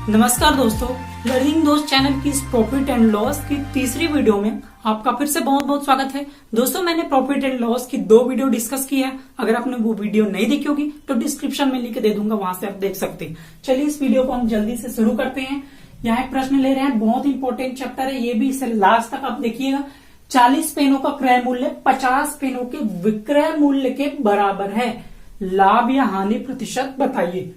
नमस्कार दोस्तों, लर्निंग दोस्त चैनल की इस प्रॉफिट एंड लॉस की तीसरी वीडियो में आपका फिर से बहुत बहुत स्वागत है। दोस्तों, मैंने प्रॉफिट एंड लॉस की 2 वीडियो डिस्कस की है। अगर आपने वो वीडियो नहीं देखी होगी तो डिस्क्रिप्शन में लिंक दे दूंगा, वहां से आप देख सकते हैं। चलिए इस वीडियो को हम जल्दी से शुरू करते हैं। यहाँ एक प्रश्न ले रहे हैं, बहुत इंपॉर्टेंट चैप्टर है ये भी, इसे लास्ट तक आप देखिएगा। 40 पेनों का क्रय मूल्य 50 पेनों के विक्रय मूल्य के बराबर है, लाभ या हानि प्रतिशत बताइए।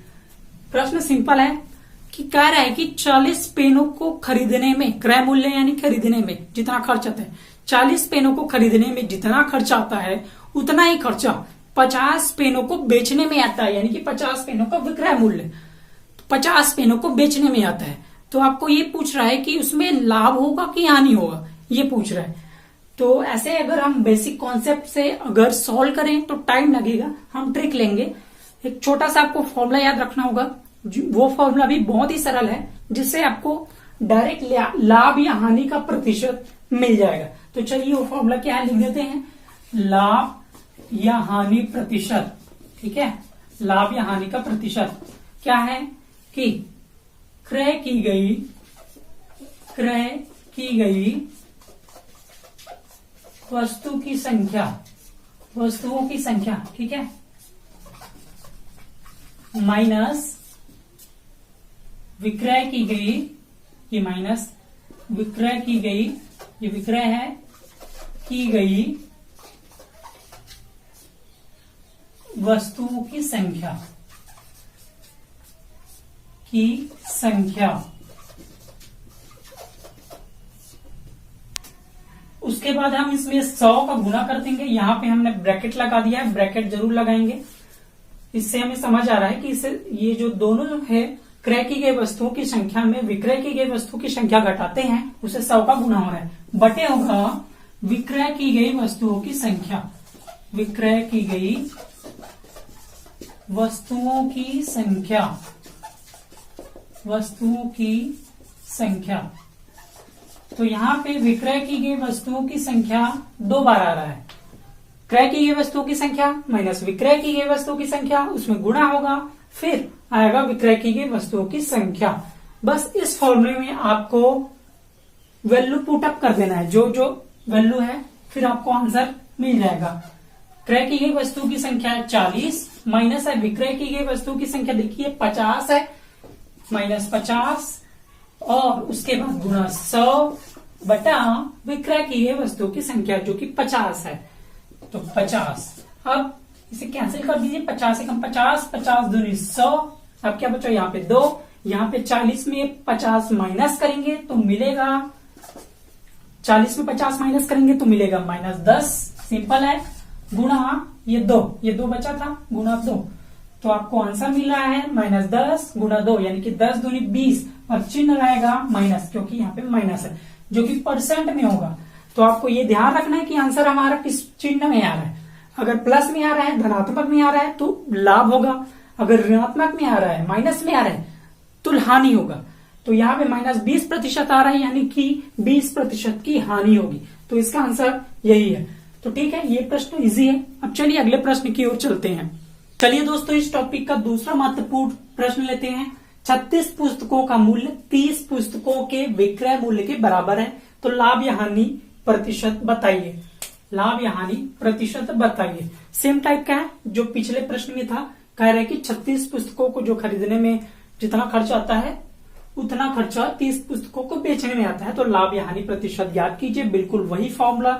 प्रश्न सिंपल है कि कह रहा है कि 40 पेनों को खरीदने में, क्रय मूल्य यानी खरीदने में जितना खर्च आता है, 40 पेनों को खरीदने में जितना खर्च आता है उतना ही खर्चा 50 पेनों को बेचने में आता है, यानी कि 50 पेनों का विक्रय मूल्य 50 पेनों को बेचने में आता है। तो आपको ये पूछ रहा है कि उसमें लाभ होगा कि हानि होगा, ये पूछ रहा है। तो ऐसे अगर हम बेसिक कॉन्सेप्ट से अगर सॉल्व करें तो टाइम लगेगा, हम ट्रिक लेंगे। एक छोटा सा आपको फॉर्मूला याद रखना होगा, वो फॉर्मूला भी बहुत ही सरल है, जिससे आपको डायरेक्ट लाभ या हानि का प्रतिशत मिल जाएगा। तो चलिए वो फॉर्मूला क्या है लिख देते हैं, लाभ या हानि प्रतिशत। ठीक है, लाभ या हानि का प्रतिशत क्या है कि क्रय की गई वस्तुओं की संख्या, ठीक है, माइनस विक्रय की गई, ये माइनस विक्रय की गई, ये विक्रय है, की गई वस्तुओं की संख्या। उसके बाद हम इसमें 100 का गुना कर देंगे। यहां पे हमने ब्रैकेट लगा दिया है, ब्रैकेट जरूर लगाएंगे। इससे हमें समझ आ रहा है कि इसे ये जो दोनों जो है क्रय की गई वस्तुओं की संख्या में विक्रय की गई वस्तुओं की संख्या घटाते हैं, उसे 100 का गुना हो रहा है, बटे होगा विक्रय की गई वस्तुओं की संख्या। विक्रय की गई वस्तुओं की संख्या। तो यहाँ पे विक्रय की गई वस्तुओं की संख्या 2 बार आ रहा है। क्रय की गई वस्तुओं की संख्या माइनस विक्रय की गई वस्तुओं की संख्या, उसमें गुणा होगा, फिर आएगा विक्रय की गई वस्तुओं की संख्या। बस इस फॉर्मूले में आपको वैल्यू पुट अप कर देना है, जो जो वैल्यू है, फिर आपको आंसर मिल जाएगा। क्रय की गई वस्तुओं की संख्या है 40, माइनस है विक्रय की गई वस्तुओं की संख्या, देखिए 50 है, माइनस 50 और उसके बाद गुणा 100 बटा विक्रय की गई वस्तुओं की संख्या जो कि 50 है, तो 50। अब इसे कैंसिल कर दीजिए, 50 से कम 50, 50 दूनी 100। अब क्या बचा यहाँ पे 2, यहाँ पे 40 में 50 माइनस करेंगे तो मिलेगा, 40 में 50 माइनस करेंगे तो मिलेगा -10। सिंपल है, गुणा ये 2 बचा था, गुणा 2, तो आपको आंसर मिल रहा है -10 गुणा 2, यानी कि 10 दूनी 20, और चिन्ह रहेगा माइनस, क्योंकि यहाँ पे माइनस है, जो कि परसेंट में होगा। तो आपको ये ध्यान रखना है कि आंसर हमारा किस चिन्ह में आ रहा है। अगर प्लस में आ रहा है, धनात्मक में आ रहा है तो लाभ होगा, अगर ऋणात्मक में आ रहा है, माइनस में आ रहा है तो हानि होगा। तो यहाँ पे -20% आ रहा है, यानी कि 20% की हानि होगी। तो इसका आंसर यही है। तो ठीक है, ये प्रश्न इजी है। अब चलिए अगले प्रश्न की ओर चलते हैं। चलिए दोस्तों, इस टॉपिक का दूसरा महत्वपूर्ण प्रश्न लेते हैं। 36 पुस्तकों का मूल्य 30 पुस्तकों के विक्रय मूल्य के बराबर है, तो लाभ या हानि प्रतिशत बताइए। लाभ या हानि प्रतिशत बताइए। सेम टाइप का है जो पिछले प्रश्न में था। कह रहा है कि 36 पुस्तकों को जो खरीदने में जितना खर्च आता है उतना खर्चा 30 पुस्तकों को बेचने में आता है, तो लाभ या हानि प्रतिशत ज्ञात कीजिए। बिल्कुल वही फॉर्मूला,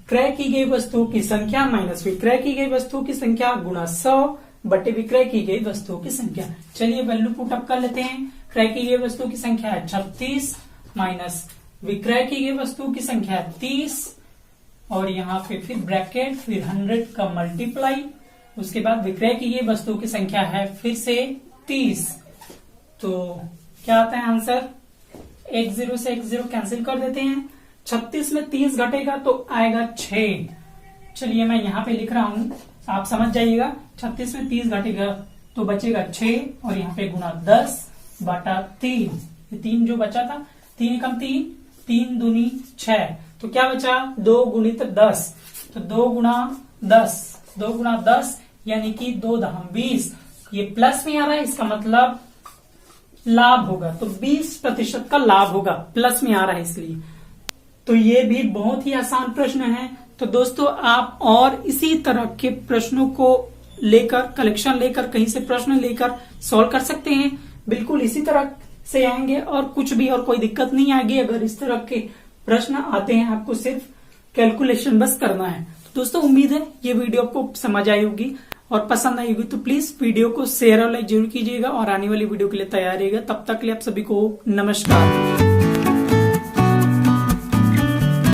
क्रय की गई वस्तुओं की संख्या माइनस विक्रय की गई वस्तुओं की संख्या गुणा 100 बटे विक्रय की गई वस्तुओं की संख्या। चलिए वैल्यू पुट अप कर लेते हैं। क्रय की गई वस्तुओं की संख्या है 36 माइनस विक्रय की गई वस्तुओं की संख्या है 30, और यहाँ पे फिर ब्रैकेट, फिर 100 का मल्टीप्लाई, उसके बाद विक्रय की गई वस्तुओं की संख्या है फिर से 30। तो क्या आता है आंसर, 10 से 10 कैंसिल कर देते हैं। 36 में 30 घटेगा तो आएगा 6। चलिए मैं यहाँ पे लिख रहा हूं, आप समझ जाइएगा। 36 में 30 घटेगा तो बचेगा 6, और यहाँ पे गुणा 10 बटा 3। ये 3 जो बचा था, 3 कम 3, 3 दूनी 6, तो क्या बचा 2 गुणित 10, तो 2 गुणा 10 यानी कि 2 दहम 20। ये प्लस में आ रहा है, इसका मतलब लाभ होगा, तो 20% का लाभ होगा, प्लस में आ रहा है इसलिए। तो ये भी बहुत ही आसान प्रश्न है। तो दोस्तों आप और इसी तरह के प्रश्नों को लेकर, कलेक्शन लेकर, कहीं से प्रश्न लेकर सॉल्व कर सकते हैं। बिल्कुल इसी तरह से आएंगे और कुछ भी और कोई दिक्कत नहीं आएगी। अगर इस तरह के प्रश्न आते हैं, आपको सिर्फ कैलकुलेशन बस करना है। तो दोस्तों उम्मीद है ये वीडियो आपको समझ आई होगी और पसंद आई होगी। तो प्लीज वीडियो को शेयर और लाइक जरूर कीजिएगा और आने वाली वीडियो के लिए तैयार रहिएगा। तब तक के लिए आप सभी को नमस्कार।